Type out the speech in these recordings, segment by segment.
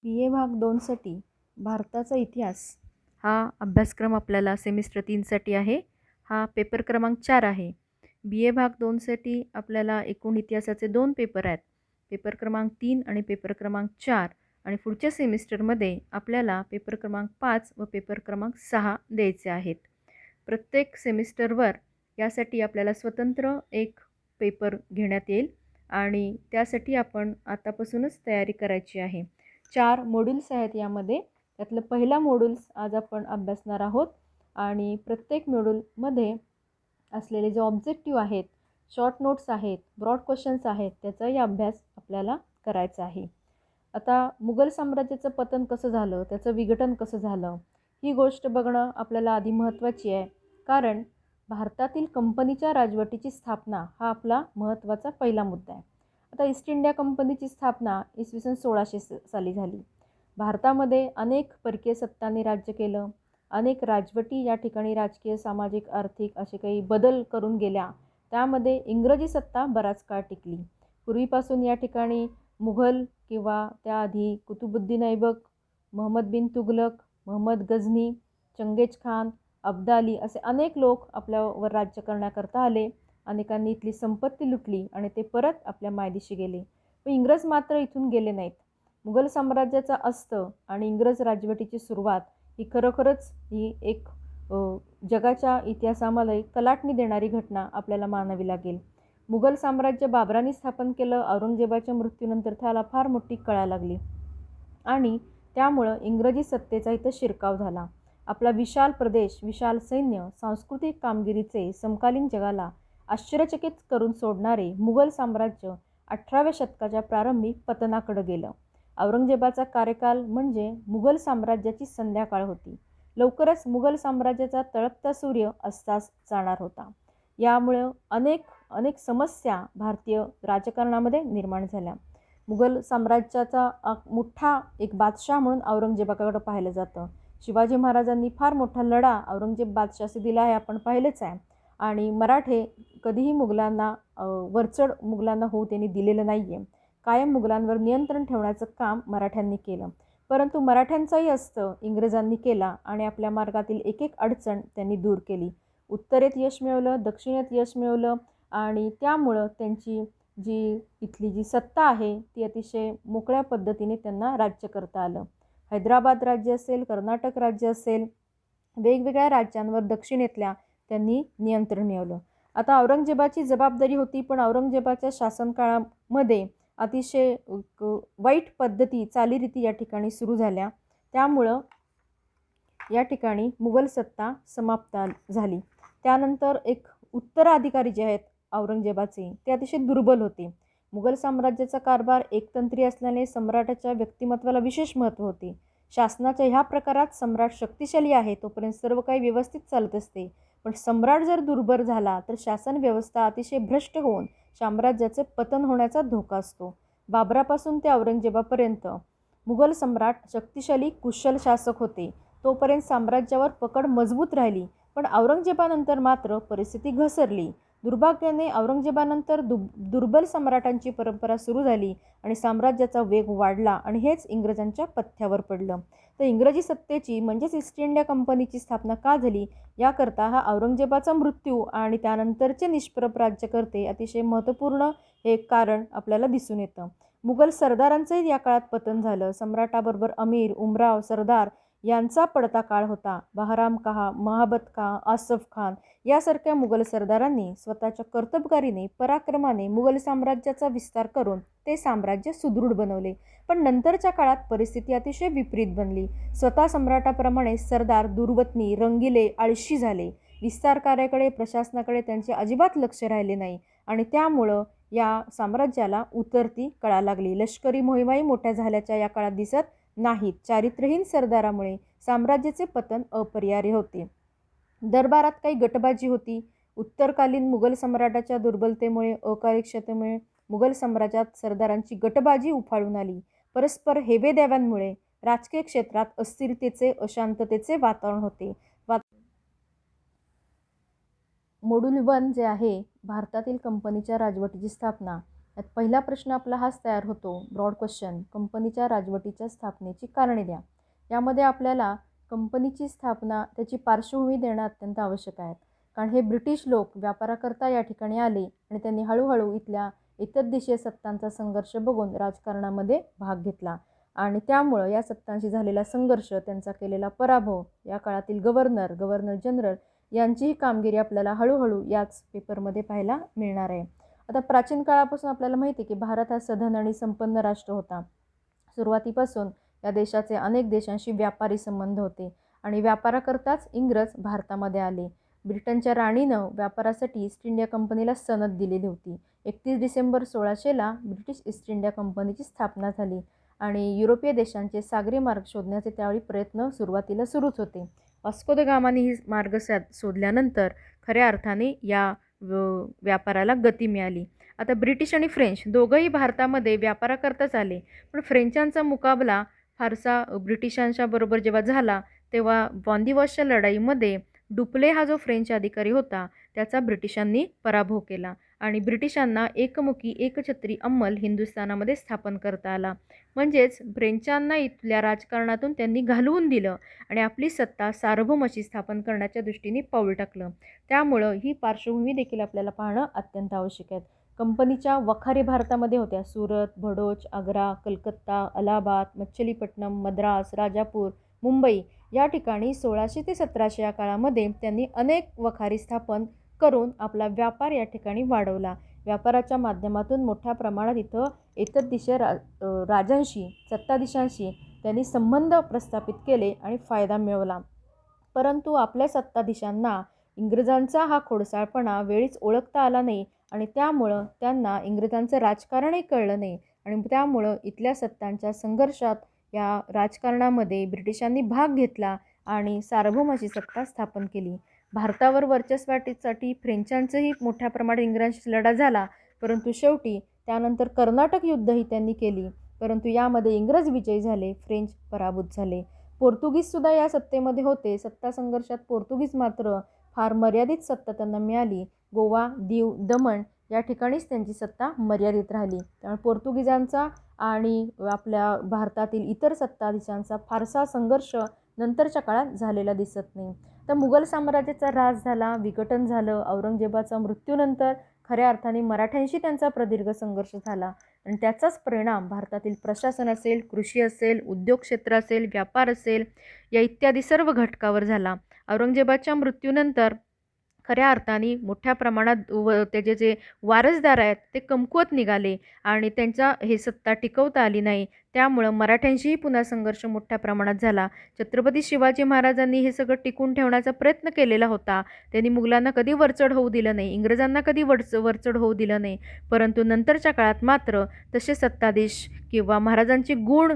BA भाग 2साठी भारताचा इतिहास हा अभ्यासक्रम आपल्याला सेमिस्टर 3साठी आहे. हा पेपर क्रमांक 4 आहे. BA भाग 2साठी आपल्याला एकूण इतिहासाचे 2 पेपर आहेत. पेपर क्रमांक 3 आणि पेपर क्रमांक 4 आणि पुढच्या सेमिस्टरमध्ये आपल्याला पेपर क्रमांक 5 व पेपर क्रमांक 6 द्यायचे आहेत. प्रत्येक सेमिस्टरवर यासाठी आपल्याला स्वतंत्र एक पेपर घेण्यात येईल आणि त्यासाठी आपण आतापासूनच तयारी करायची आहे. 4 मॉड्यूल्स आहेत यामध्ये. त्यातलं पहिला मॉड्यूल्स आज आपण अभ्यासणार आहोत आणि प्रत्येक मॉड्यूलमध्ये असलेले जे ऑब्जेक्टिव्ह आहेत, शॉर्ट नोट्स आहेत, ब्रॉड क्वेश्चन्स आहेत, त्याचाही अभ्यास आपल्याला करायचा आहे. आता मुघल साम्राज्याचं पतन कसं झालं, त्याचं विघटन कसं झालं, ही गोष्ट बघणं आपल्याला आधी महत्त्वाची आहे. कारण भारतातील कंपनीच्या राजवटीची स्थापना हा आपला महत्त्वाचा पहिला मुद्दा आहे. आता ईस्ट इंडिया कंपनीची स्थापना इसवी सन 1600 साली झाली. भारतामध्ये अनेक परकीय सत्तांनी राज्य केलं. अनेक राजवटी या ठिकाणी राजकीय, सामाजिक, आर्थिक असे काही बदल करून गेल्या. त्यामध्ये इंग्रजी सत्ता बराच काळ टिकली. पूर्वीपासून या ठिकाणी मुघल किंवा त्याआधी कुतुबुद्दीन ऐबक, मोहम्मद बिन तुघलक, मोहम्मद गझनी, चंगेज खान, अब्दाली असे अनेक लोक आपल्यावर राज्य करण्याकरता आले. अनेकांनी इथली संपत्ती लुटली आणि ते परत आपल्या मायदेशी गेले. पण इंग्रज मात्र इथून गेले नाहीत. मुघल साम्राज्याचा अस्त आणि इंग्रज राजवटीची सुरुवात ही खरोखरच ही एक जगाच्या इतिहासामध्ये कलाटणी देणारी घटना आपल्याला मानावी लागेल. मुघल साम्राज्य बाबरांनी स्थापन केलं. औरंगजेबाच्या मृत्यूनंतर त्याला फार मोठी कळा लागली आणि त्यामुळं इंग्रजी सत्तेचा इथं शिरकाव झाला. आपला विशाल प्रदेश, विशाल सैन्य, सांस्कृतिक कामगिरीचे समकालीन जगाला आश्चर्यचकित करून सोडणारे मुघल साम्राज्य 18व्या शतकाच्या प्रारंभी पतनाकडे गेलं. औरंगजेबाचा कार्यकाल म्हणजे मुघल साम्राज्याची संध्याकाळ होती. लवकरच मुघल साम्राज्याचा तळपता सूर्य अस्तास जाणार होता. यामुळं अनेक समस्या भारतीय राजकारणामध्ये निर्माण झाल्या. मुघल साम्राज्याचा मोठा एक बादशाह म्हणून औरंगजेबाकडे पाहिलं जातं. शिवाजी महाराजांनी फार मोठा लढा औरंगजेब बादशाहाशी दिला आहे, आपण पाहिलेच आहे. आणि मराठे कधीही मुघलांना वरचढ मुघलांना होऊ त्यांनी दिलेलं नाही आहे. कायम मुघलांवर नियंत्रण ठेवण्याचं काम मराठ्यांनी केलं. परंतु मराठ्यांचाही अस्तं इंग्रजांनी केला आणि आपल्या मार्गातील एक एक अडचण त्यांनी दूर केली. उत्तरेत यश मिळवलं, दक्षिणेत यश मिळवलं आणि त्यामुळं त्यांची इथली जी सत्ता आहे ती अतिशय मोकळ्या पद्धतीने त्यांना राज्य करता आलं. हैदराबाद राज्य असेल, कर्नाटक राज्य असेल, वेगवेगळ्या राज्यांवर दक्षिणेतल्या त्यांनी नियंत्रण मिळवलं. आता औरंगजेबाची जबाबदारी होती, पण औरंगजेबाच्या शासनकाळामध्ये अतिशय वाईट पद्धती, चालीरीती या ठिकाणी सुरू झाल्या. त्यामुळं या ठिकाणी मुघल सत्ता समाप्त झाली. त्यानंतर एक उत्तराधिकारी जे आहेत औरंगजेबाचे ते अतिशय दुर्बल होते. मुघल साम्राज्याचा कारभार एकतंत्री असल्याने सम्राटाच्या व्यक्तिमत्वाला विशेष महत्त्व होते. शासनाच्या ह्या प्रकारात सम्राट शक्तिशाली आहे तोपर्यंत सर्व काही व्यवस्थित चालत असते. पण सम्राट जर दुर्बल झाला तर शासन व्यवस्था अतिशय भ्रष्ट होऊन साम्राज्याचे पतन होण्याचा धोका असतो. बाबरापासून ते औरंगजेबापर्यंत मुघल सम्राट शक्तिशाली, कुशल शासक होते. तोपर्यंत साम्राज्यावर पकड मजबूत राहिली. पण औरंगजेबानंतर मात्र परिस्थिती घसरली. दुर्भाग्याने औरंगजेबानंतर दुर्बल सम्राटांची परंपरा सुरू झाली आणि साम्राज्याचा वेग वाढला आणि हेच इंग्रजांच्या पथ्यावर पडलं. तर इंग्रजी सत्तेची म्हणजेच ईस्ट इंडिया कंपनीची स्थापना का झाली याकरता हा औरंगजेबाचा मृत्यू आणि त्यानंतरचे निष्प्रभ राज्यकर्ते अतिशय महत्त्वपूर्ण हे कारण आपल्याला दिसून येतं. मुघल सरदारांचंही या काळात पतन झालं. सम्राटाबरोबर अमीर, उमराव, सरदार यांचा पडता काळ होता. बहराम खान, महाबत खान, आसफ खान यासारख्या मुघल सरदारांनी स्वतःच्या कर्तबगारीने, पराक्रमाने मुघल साम्राज्याचा विस्तार करून ते साम्राज्य सुदृढ बनवले. पण नंतरच्या काळात परिस्थिती अतिशय विपरीत बनली. स्वतः सम्राटाप्रमाणे सरदार दुर्वतनी, रंगिले, आळशी झाले. विस्तार कार्याकडे, प्रशासनाकडे त्यांचे अजिबात लक्ष राहिले नाही आणि त्यामुळं या साम्राज्याला उतरती कळा लागली. लष्करी मोहिमाही मोठ्या झाल्याच्या या काळात दिसत नाहीत. चारित्र्यहीन सरदारामुळे साम्राज्याचे पतन अपरिहार्य होते. दरबारात काही गटबाजी होती. उत्तरकालीन मुघल सम्राटाच्या दुर्बलतेमुळे, अकार्यक्षमतेमुळे मुघल साम्राज्यात सरदारांची गटबाजी उफाळून आली. परस्पर हेवेदेव्यांमुळे राजकीय क्षेत्रात अस्थिरतेचे, अशांततेचे वातावरण होते. मॉड्यूल 1 जे आहे भारतातील कंपनीच्या राजवटीची स्थापना, यात पहिला प्रश्न आपला हाच तयार होतो, ब्रॉड क्वेश्चन, कंपनीच्या राजवटीच्या स्थापनेची कारणे द्या. यामध्ये आपल्याला कंपनीची स्थापना, त्याची पार्श्वभूमी देणं अत्यंत आवश्यक आहे. कारण हे ब्रिटिश लोक व्यापाराकरता या ठिकाणी आले आणि त्यांनी हळूहळू इथल्या इतरदेशीय सत्तांचा संघर्ष बघून राजकारणामध्ये भाग घेतला आणि त्यामुळं या सत्तांशी झालेला संघर्ष, त्यांचा केलेला पराभव, या काळातील गव्हर्नर जनरल यांचीही कामगिरी आपल्याला हळूहळू याच पेपरमध्ये पाहायला मिळणार आहे. आता प्राचीन काळापासून आपल्याला माहिती आहे की भारत हा सधन आणि संपन्न राष्ट्र होता. सुरुवातीपासून या देशाचे अनेक देशांशी व्यापारी संबंध होते आणि व्यापाराकरताच इंग्रज भारतामध्ये आले. ब्रिटनच्या राणीनं व्यापारासाठी ईस्ट इंडिया कंपनीला सनद दिलेली होती. 31 डिसेंबर 1600ला ब्रिटिश ईस्ट इंडिया कंपनीची स्थापना झाली आणि युरोपीय देशांचे सागरी मार्ग शोधण्याचे त्यावेळी प्रयत्न सुरुवातीला सुरूच होते. वास्को द गामाने ही मार्ग शोधल्यानंतर खऱ्या अर्थाने या व्यापाराला गती मिळाली. आता ब्रिटिश आणि फ्रेंच दोघंही भारतामध्ये व्यापाराकरताच आले, पण फ्रेंचांचा मुकाबला फारसा ब्रिटिशांच्या बरोबर जेव्हा झाला तेव्हा वांदिवसच्या लढाईमध्ये डुप्ले हा जो फ्रेंच अधिकारी होता त्याचा ब्रिटिशांनी पराभव केला आणि ब्रिटिशांना एकमुखी एकछत्री अंमल हिंदुस्थानामध्ये स्थापन करता आला. म्हणजेच फ्रेंचांना इथल्या राजकारणातून त्यांनी घालवून दिलं आणि आपली सत्ता सार्वभौम अशी स्थापन करण्याच्या दृष्टीने पाऊल टाकलं. त्यामुळं ही पार्श्वभूमी देखील आपल्याला पाहणं अत्यंत आवश्यक आहे. कंपनीच्या वखारी भारतामध्ये होत्या. सुरत, भडोच, आग्रा, कलकत्ता, अलाहाबाद, मच्छलीपट्टणम, मद्रास, राजापूर, मुंबई या ठिकाणी 1600 ते 1700 या काळामध्ये त्यांनी अनेक वखारी स्थापन करून आपला व्यापार या ठिकाणी वाढवला. व्यापाराच्या माध्यमातून मोठ्या प्रमाणात इथं एतद्देशीय राजांशी, सत्ताधीशांशी त्यांनी संबंध प्रस्थापित केले आणि फायदा मिळवला. परंतु आपल्या सत्ताधीशांना इंग्रजांचा हा खोडसाळपणा वेळीच ओळखता आला नाही आणि त्यामुळं त्यांना इंग्रजांचं राजकारणही कळलं नाही आणि त्यामुळं इथल्या सत्तांच्या संघर्षात या राजकारणामध्ये ब्रिटिशांनी भाग घेतला आणि सार्वभौम अशी सत्ता स्थापन केली. भारतावर वर्चस्वासाठी फ्रेंचांचंही मोठ्या प्रमाणात इंग्रजांशी लढा झाला, परंतु शेवटी त्यानंतर कर्नाटक युद्धही त्यांनी केली, परंतु यामध्ये इंग्रज विजयी झाले, फ्रेंच पराभूत झाले. पोर्तुगीजसुद्धा या सत्तेमध्ये होते. सत्ता संघर्षात पोर्तुगीज मात्र फार मर्यादित सत्ता त्यांना मिळाली. गोवा, दीव, दमण या ठिकाणीच त्यांची सत्ता मर्यादित राहिली. त्यामुळे पोर्तुगीजांचा आणि आपल्या भारतातील इतर सत्ताधीशांचा फारसा संघर्ष नंतरच्या काळात झालेला दिसत नाही. तर मुघल साम्राज्याचा ऱ्हास झाला, विघटन झालं. औरंगजेबाचा मृत्यूनंतर खऱ्या अर्थाने मराठ्यांशी त्यांचा प्रदीर्घ संघर्ष झाला आणि त्याचाच परिणाम भारतातील प्रशासन असेल, कृषी असेल, उद्योग क्षेत्र असेल, व्यापार असेल, या इत्यादी सर्व घटकावर झाला. औरंगजेबाच्या मृत्यूनंतर खऱ्या अर्थाने मोठ्या प्रमाणात त्याचे जे वारसदार आहेत ते कमकुवत निघाले आणि त्यांचा हे सत्ता टिकवता आली नाही. त्यामुळं मराठ्यांशीही पुन्हा संघर्ष मोठ्या प्रमाणात झाला. छत्रपती शिवाजी महाराजांनी हे सगळं टिकून ठेवण्याचा प्रयत्न केलेला होता. त्यांनी मुघलांना कधी वरचढ होऊ दिलं नाही, इंग्रजांना कधी वरचढ होऊ दिलं नाही. परंतु नंतरच्या काळात मात्र तसे सत्ताधीश किंवा महाराजांचे गुण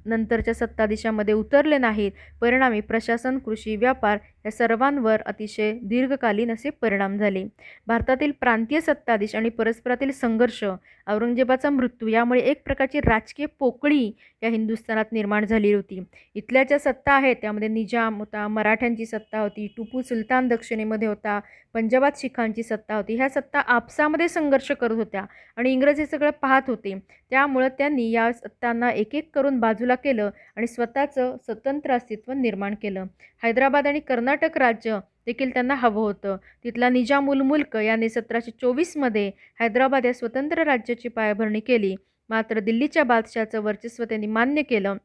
नंतरच्या सत्ताधीशामध्ये उतरले नाहीत. परिणामी प्रशासन, कृषी, व्यापार या सर्वांवर अतिशय दीर्घकालीन असे परिणाम झाले. भारतातील प्रांतीय सत्ताधीश आणि परस्परातील संघर्ष, औरंगजेबाचा मृत्यू यामुळे एक प्रकारची राजकीय पोकळी या हिंदुस्थानात निर्माण झाली होती. इथल्या ज्या सत्ता आहेत त्यामध्ये निजाम होता, मराठ्यांची सत्ता होती, टिपू सुलतान दक्षिणेमध्ये होता, पंजाबात शिखांची सत्ता होती. ह्या सत्ता आपसामध्ये संघर्ष करत होत्या आणि इंग्रज हे सगळं पाहत होते. त्यामुळं त्यांनी या सत्तांना एक एक करून बाजूला केलं आणि स्वतःचं स्वतंत्र अस्तित्व निर्माण केलं. हैदराबाद आणि कर्नाटक राज्य देखील त्यांना हवं होतं. तिथला निजाम उल मुल्क याने 1724मध्ये हैदराबाद या स्वतंत्र राज्याची पायाभरणी केली. मात्र दिल्लीच्या बादशहाचं वर्चस्व त्यांनी मान्य केलं.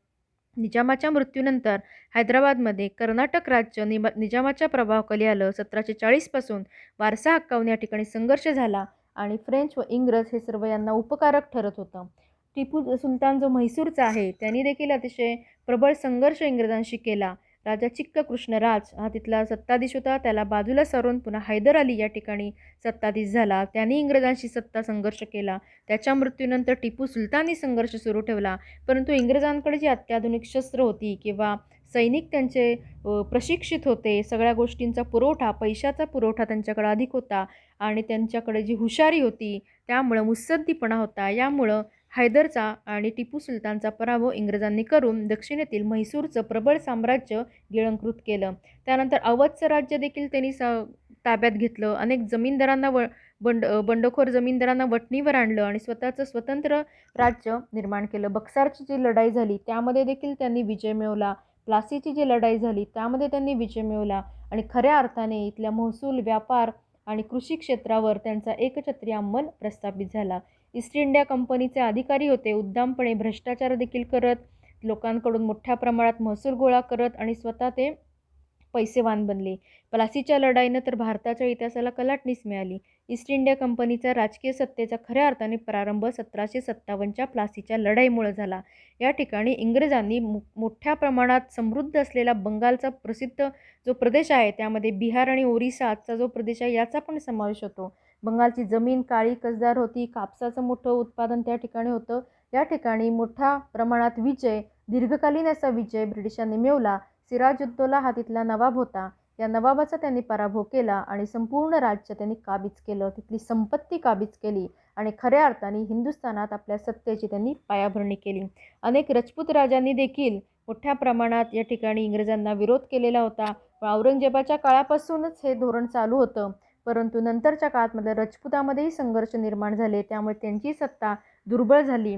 निजामाच्या मृत्यूनंतर हैदराबादमध्ये कर्नाटक राज्य निजामाच्या प्रभावाखाली आलं. 1740पासून वारसा हक्कावून या ठिकाणी संघर्ष झाला आणि फ्रेंच व इंग्रज हे सर्व यांना उपकारक ठरत होतं. टिपू सुलतान जो म्हैसूरचा आहे त्यांनी देखील अतिशय प्रबळ संघर्ष इंग्रजांशी केला. राजा चिक्क कृष्णराज हा तिथला सत्ताधीश होता. त्याला बाजूला सारून पुन्हा हैदर अली या ठिकाणी सत्ताधीश झाला. त्यांनी इंग्रजांशी सत्ता संघर्ष केला. त्याच्या मृत्यूनंतर टिपू सुलताननी संघर्ष सुरू ठेवला. परंतु इंग्रजांकडे जी अत्याधुनिक शस्त्र होती किंवा सैनिक त्यांचे प्रशिक्षित होते, सगळ्या गोष्टींचा पुरवठा, पैशाचा पुरवठा त्यांच्याकडे अधिक होता आणि त्यांच्याकडे जी हुशारी होती त्यामुळं मुत्सद्दीपणा होता. यामुळं हैदरचा आणि टिपू सुलतानचा पराभव इंग्रजांनी करून दक्षिणेतील म्हैसूरचं प्रबळ साम्राज्य गिळंकृत केलं. त्यानंतर अवधचं राज्य देखील त्यांनी ताब्यात घेतलं. अनेक जमीनदारांना बंडखोर जमीनदारांना वठणीवर आणलं आणि स्वतःचं स्वतंत्र राज्य निर्माण केलं. बक्सारची जी लढाई झाली त्यामध्ये देखील त्यांनी विजय मिळवला. प्लासीची जी लढाई झाली त्यामध्ये त्यांनी विजय मिळवला आणि खऱ्या अर्थाने इथल्या महसूल, व्यापार आणि कृषी क्षेत्रावर त्यांचा एकछत्री अंमल प्रस्थापित झाला. ईस्ट इंडिया कंपनीचे अधिकारी होते, उद्दामपणे भ्रष्टाचार देखील करत, लोकांकडून मोठ्या प्रमाणात महसूल गोळा करत आणि स्वतः ते पैसेवान बनले. प्लासीच्या लढाईनं तर भारताच्या इतिहासाला कलाटणीच मिळाली. ईस्ट इंडिया कंपनीचा राजकीय सत्तेचा खऱ्या अर्थाने प्रारंभ 1757च्या प्लासीच्या लढाईमुळे झाला. या ठिकाणी इंग्रजांनी मोठ्या प्रमाणात समृद्ध असलेला बंगालचा प्रसिद्ध जो प्रदेश आहे त्यामध्ये बिहार आणि ओरिसा आजचा जो प्रदेश आहे याचा पण समावेश होतो. बंगालची जमीन काळी कसदार होती, कापसाचं मोठं उत्पादन त्या ठिकाणी होतं. या ठिकाणी मोठ्या प्रमाणात विजय, दीर्घकालीन असा विजय ब्रिटिशांनी मिळवला. सिराजुद्दौला हा तिथला नवाब होता. या नवाबाचा त्यांनी पराभव केला आणि संपूर्ण राज्य त्यांनी काबीज केलं, तिथली संपत्ती काबीज केली आणि खऱ्या अर्थाने हिंदुस्थानात आपल्या सत्तेची त्यांनी पायाभरणी केली. अनेक राजपूत राजांनी देखील मोठ्या प्रमाणात या ठिकाणी इंग्रजांना विरोध केलेला होता. औरंगजेबाच्या काळापासूनच हे धोरण चालू होतं, परंतु नंतरच्या काळामध्ये राजपुतामध्येही संघर्ष निर्माण झाले, त्यामुळे त्यांची सत्ता दुर्बळ झाली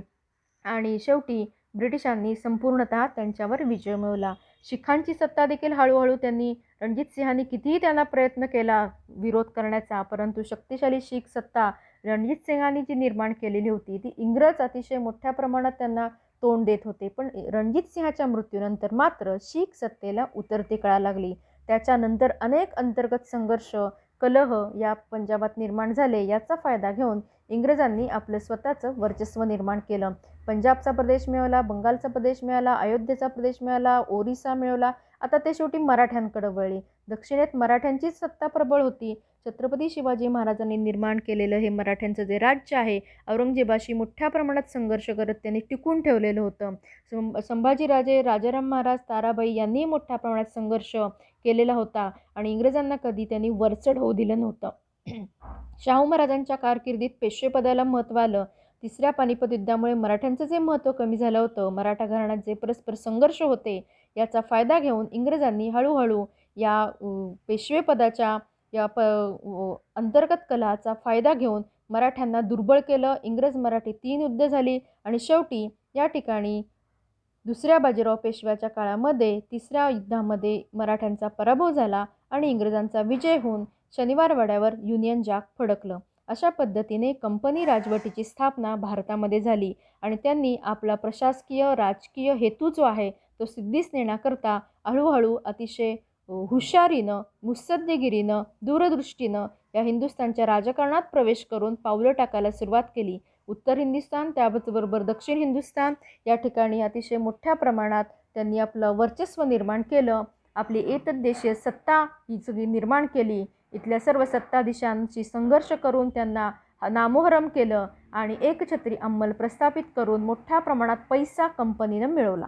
आणि शेवटी ब्रिटिशांनी संपूर्णतः त्यांच्यावर विजय मिळवला. शिखांची सत्ता देखील हळूहळू त्यांनी रणजित सिंहांनी कितीही त्यांना प्रयत्न केला विरोध करण्याचा, परंतु शक्तिशाली शीख सत्ता रणजित सिंहांनी जी निर्माण केलेली होती ती इंग्रज अतिशय मोठ्या प्रमाणात त्यांना तोंड देत होते. पण रणजित सिंहाच्या मृत्यूनंतर मात्र शीख सत्तेला उतरती कळा लागली. त्याच्यानंतर अनेक अंतर्गत संघर्ष, कलह या पंजाबात निर्माण झाले. याचा फायदा घेऊन इंग्रजांनी आपलं स्वतःचं वर्चस्व निर्माण केलं. पंजाबचा प्रदेश मिळवला, बंगालचा प्रदेश मिळाला, अयोध्येचा प्रदेश मिळाला, ओरिसा मिळवला. आता ते शेवटी मराठ्यांकडे वळले. दक्षिणेत मराठ्यांचीच सत्ता प्रबळ होती. छत्रपती शिवाजी महाराजांनी निर्माण केलेलं हे मराठ्यांचं जे राज्य आहे औरंगजेबाशी मोठ्या प्रमाणात संघर्ष करत त्यांनी टिकून ठेवलेलं होतं. संभाजीराजे, राजाराम महाराज, ताराबाई यांनी मोठ्या प्रमाणात संघर्ष केलेला होता आणि इंग्रजांना कधी त्यांनी वरचढ होऊ दिलं नव्हतं. शाहू महाराजांच्या कारकिर्दीत पेशवेपदाला महत्त्व आलं. तिसऱ्या पानिपत युद्धामुळे मराठ्यांचं जे महत्त्व कमी झालं होतं, मराठा घराण्यात जे परस्पर संघर्ष होते याचा फायदा घेऊन इंग्रजांनी हळूहळू या पेशवेपदाच्या या अंतर्गत कलाचा फायदा घेऊन मराठ्यांना दुर्बळ केलं. इंग्रज मराठी 3 युद्ध झाली आणि शेवटी या ठिकाणी दुसऱ्या बाजीराव पेशव्याच्या काळामध्ये तिसऱ्या युद्धामध्ये मराठ्यांचा पराभव झाला आणि इंग्रजांचा विजय होऊन शनिवारवाड्यावर युनियन जॅक फडकलं. अशा पद्धतीने कंपनी राजवटीची स्थापना भारतामध्ये झाली आणि त्यांनी आपला प्रशासकीय राजकीय हेतू जो आहे तो सिद्धीस नेण्याकरता हळूहळू अतिशय हुशारीनं, मुत्सद्देगिरीनं, दूरदृष्टीनं या हिंदुस्थानच्या राजकारणात प्रवेश करून पावलं टाकायला सुरुवात केली. उत्तर हिंदुस्थान त्याचबरोबर दक्षिण हिंदुस्थान या ठिकाणी अतिशय मोठ्या प्रमाणात त्यांनी आपलं वर्चस्व निर्माण केलं. आपली एकदेशीय सत्ता ही सगळी निर्माण केली. इथल्या सर्व सत्ताधीशांशी संघर्ष करून त्यांना नामोहरम केलं आणि एकछत्री अंमल प्रस्थापित करून मोठ्या प्रमाणात पैसा कंपनीनं मिळवला.